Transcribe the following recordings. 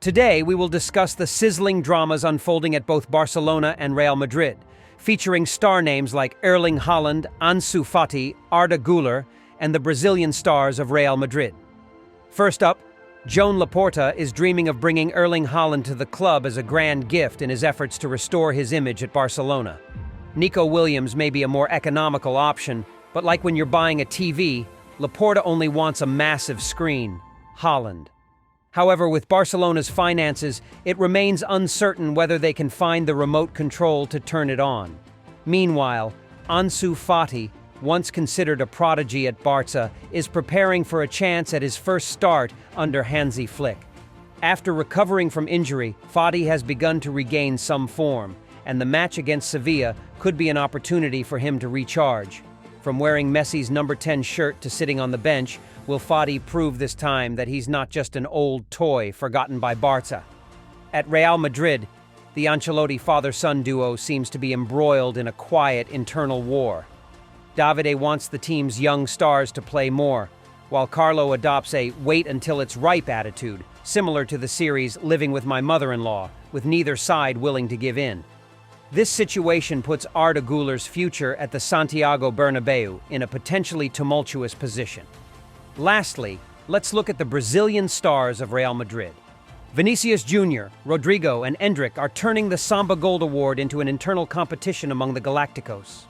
Today, we will discuss the sizzling dramas unfolding at both Barcelona and Real Madrid, featuring star names like Erling Haaland, Ansu Fati, Arda Güler, and the Brazilian stars of Real Madrid. First up, Joan Laporta is dreaming of bringing Erling Haaland to the club as a grand gift in his efforts to restore his image at Barcelona. Nico Williams may be a more economical option, but like when you're buying a TV, Laporta only wants a massive screen: Haaland. However, with Barcelona's finances, it remains uncertain whether they can find the remote control to turn it on. Meanwhile, Ansu Fati, once considered a prodigy at Barca, is preparing for a chance at his first start under Hansi Flick. After recovering from injury, Fati has begun to regain some form, and the match against Sevilla could be an opportunity for him to recharge. From wearing Messi's number 10 shirt to sitting on the bench, will Fati prove this time that he's not just an old toy forgotten by Barca? At Real Madrid, the Ancelotti father-son duo seems to be embroiled in a quiet internal war. Davide wants the team's young stars to play more, while Carlo adopts a wait-until-it's-ripe attitude, similar to the series Living with My Mother-in-Law, with neither side willing to give in. This situation puts Arda Güler's future at the Santiago Bernabeu in a potentially tumultuous position. Lastly, let's look at the Brazilian stars of Real Madrid. Vinicius Jr., Rodrigo, and Endrick are turning the Samba Gold Award into an internal competition among the Galacticos.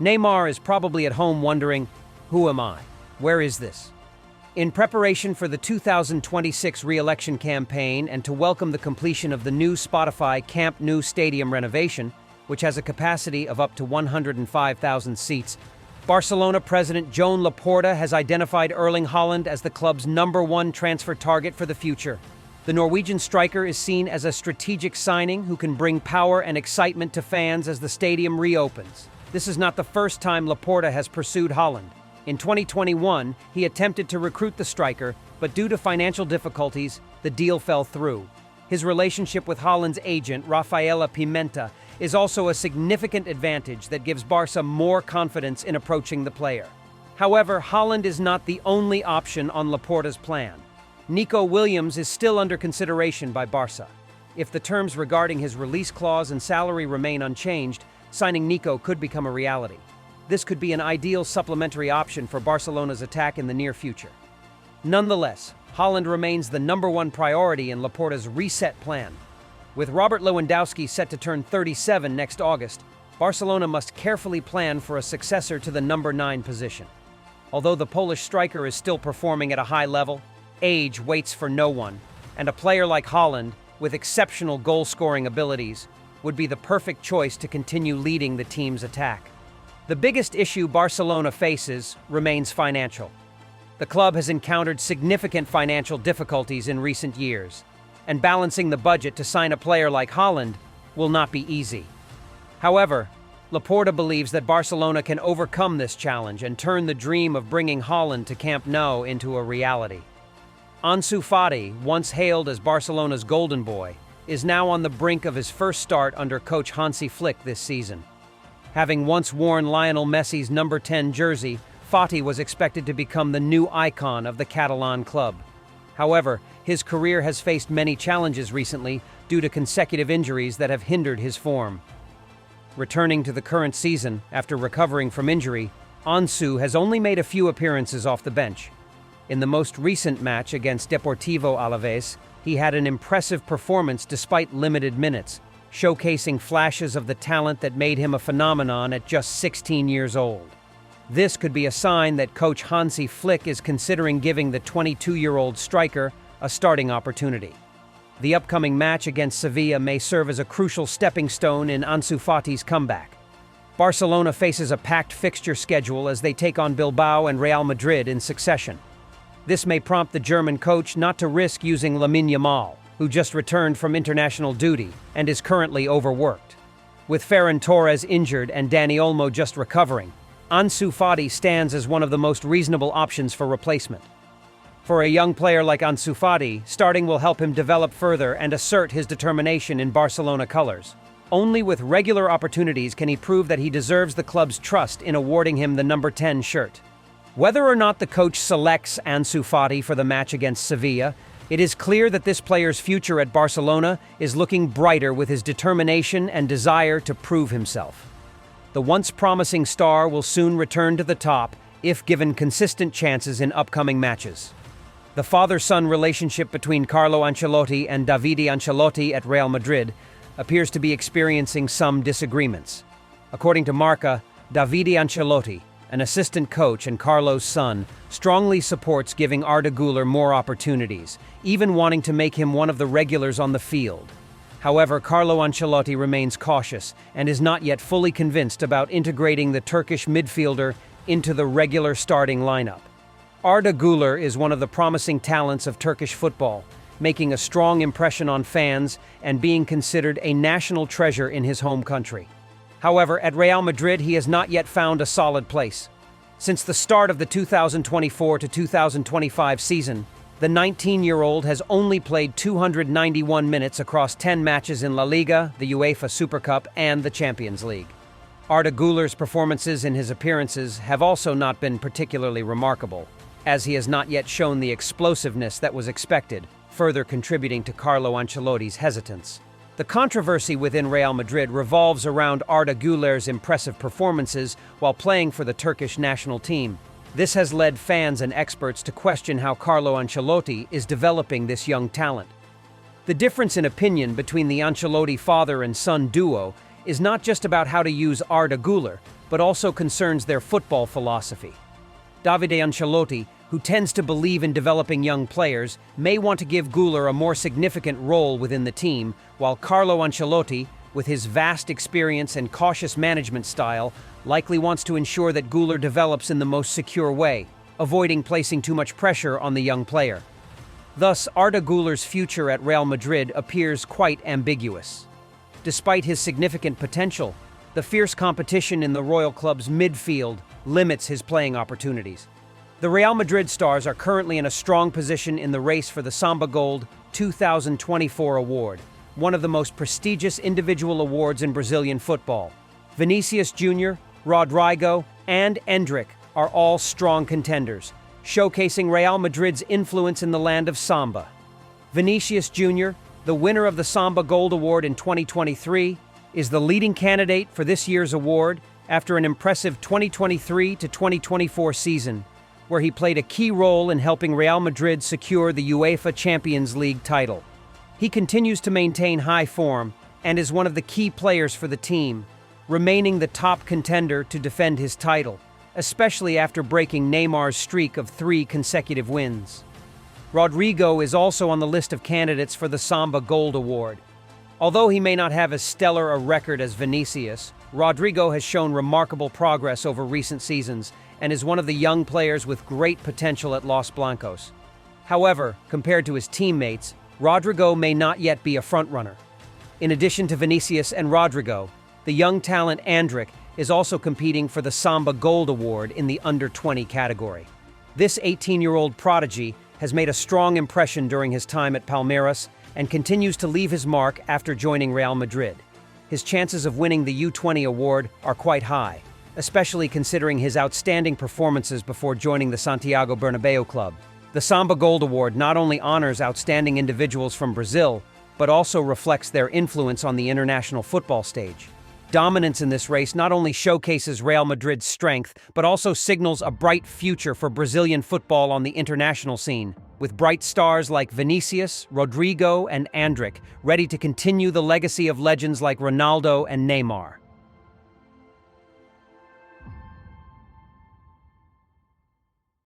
Neymar is probably at home wondering, who am I? Where is this? In preparation for the 2026 re-election campaign and to welcome the completion of the new Spotify Camp Nou stadium renovation, which has a capacity of up to 105,000 seats, Barcelona president Joan Laporta has identified Erling Haaland as the club's #1 transfer target for the future. The Norwegian striker is seen as a strategic signing who can bring power and excitement to fans as the stadium reopens. This is not the first time Laporta has pursued Haaland. In 2021, he attempted to recruit the striker, but due to financial difficulties, the deal fell through. His relationship with Haaland's agent, Rafaela Pimenta, is also a significant advantage that gives Barca more confidence in approaching the player. However, Haaland is not the only option on Laporta's plan. Nico Williams is still under consideration by Barca. If the terms regarding his release clause and salary remain unchanged, signing Nico could become a reality. This could be an ideal supplementary option for Barcelona's attack in the near future. Nonetheless, Haaland remains the #1 priority in Laporta's reset plan. With Robert Lewandowski set to turn 37 next August, Barcelona must carefully plan for a successor to the #9 position. Although the Polish striker is still performing at a high level, age waits for no one, and a player like Haaland, with exceptional goal-scoring abilities, would be the perfect choice to continue leading the team's attack. The biggest issue Barcelona faces remains financial. The club has encountered significant financial difficulties in recent years, and balancing the budget to sign a player like Haaland will not be easy. However, Laporta believes that Barcelona can overcome this challenge and turn the dream of bringing Haaland to Camp Nou into a reality. Ansu Fati, once hailed as Barcelona's golden boy, is now on the brink of his first start under coach Hansi Flick this season. Having once worn Lionel Messi's number 10 jersey, Fati was expected to become the new icon of the Catalan club. However, his career has faced many challenges recently due to consecutive injuries that have hindered his form. Returning to the current season after recovering from injury, Ansu has only made a few appearances off the bench. In the most recent match against Deportivo Alavés, he had an impressive performance despite limited minutes, showcasing flashes of the talent that made him a phenomenon at just 16 years old. This could be a sign that coach Hansi Flick is considering giving the 22-year-old striker a starting opportunity. The upcoming match against Sevilla may serve as a crucial stepping stone in Ansu Fati's comeback. Barcelona faces a packed fixture schedule as they take on Bilbao and Real Madrid in succession. This may prompt the German coach not to risk using Lamine Yamal, who just returned from international duty and is currently overworked. With Ferran Torres injured and Dani Olmo just recovering, Ansu Fati stands as one of the most reasonable options for replacement. For a young player like Ansu Fati, starting will help him develop further and assert his determination in Barcelona colors. Only with regular opportunities can he prove that he deserves the club's trust in awarding him the number 10 shirt. Whether or not the coach selects Ansu Fati for the match against Sevilla It is clear that this player's future at Barcelona is looking brighter with his determination and desire to prove himself. The once promising star will soon return to the top if given consistent chances in upcoming matches. The father-son relationship between Carlo Ancelotti and Davide Ancelotti at Real Madrid appears to be experiencing some disagreements. According to Marca, Davide Ancelotti, an assistant coach and Carlo's son, strongly supports giving Arda Güler more opportunities, even wanting to make him one of the regulars on the field. However, Carlo Ancelotti remains cautious and is not yet fully convinced about integrating the Turkish midfielder into the regular starting lineup. Arda Güler is one of the promising talents of Turkish football, making a strong impression on fans and being considered a national treasure in his home country. However, at Real Madrid, he has not yet found a solid place. Since the start of the 2024 to 2025 season, the 19-year-old has only played 291 minutes across 10 matches in La Liga, the UEFA Super Cup, and the Champions League. Arda Güler's performances in his appearances have also not been particularly remarkable, as he has not yet shown the explosiveness that was expected, further contributing to Carlo Ancelotti's hesitance. The controversy within Real Madrid revolves around Arda Güler's impressive performances while playing for the Turkish national team. This has led fans and experts to question how Carlo Ancelotti is developing this young talent. The difference in opinion between the Ancelotti father and son duo is not just about how to use Arda Güler, but also concerns their football philosophy. Davide Ancelotti, who tends to believe in developing young players, may want to give Güler a more significant role within the team, while Carlo Ancelotti, with his vast experience and cautious management style, likely wants to ensure that Güler develops in the most secure way, avoiding placing too much pressure on the young player. Thus, Arda Güler's future at Real Madrid appears quite ambiguous. Despite his significant potential, the fierce competition in the Royal Club's midfield limits his playing opportunities. The Real Madrid stars are currently in a strong position in the race for the Samba Gold 2024 award, one of the most prestigious individual awards in Brazilian football. Vinicius Jr., Rodrigo, and Endrick are all strong contenders, showcasing Real Madrid's influence in the land of Samba. Vinicius Jr., the winner of the Samba Gold Award in 2023, is the leading candidate for this year's award after an impressive 2023 to 2024 season, where he played a key role in helping Real Madrid secure the UEFA Champions League title. He continues to maintain high form and is one of the key players for the team, remaining the top contender to defend his title, especially after breaking Neymar's streak of 3 consecutive wins. Rodrigo is also on the list of candidates for the Samba Gold Award. Although he may not have as stellar a record as Vinicius, Rodrigo has shown remarkable progress over recent seasons and is one of the young players with great potential at Los Blancos. However, compared to his teammates, Rodrigo may not yet be a frontrunner. In addition to Vinicius and Rodrigo, the young talent Endrick is also competing for the Samba Gold Award in the under-20 category. This 18-year-old prodigy has made a strong impression during his time at Palmeiras and continues to leave his mark after joining Real Madrid. His chances of winning the U20 award are quite high, especially considering his outstanding performances before joining the Santiago Bernabéu club. The Samba Gold Award not only honors outstanding individuals from Brazil, but also reflects their influence on the international football stage. Dominance in this race not only showcases Real Madrid's strength, but also signals a bright future for Brazilian football on the international scene, with bright stars like Vinicius, Rodrigo, and Endrick ready to continue the legacy of legends like Ronaldo and Neymar.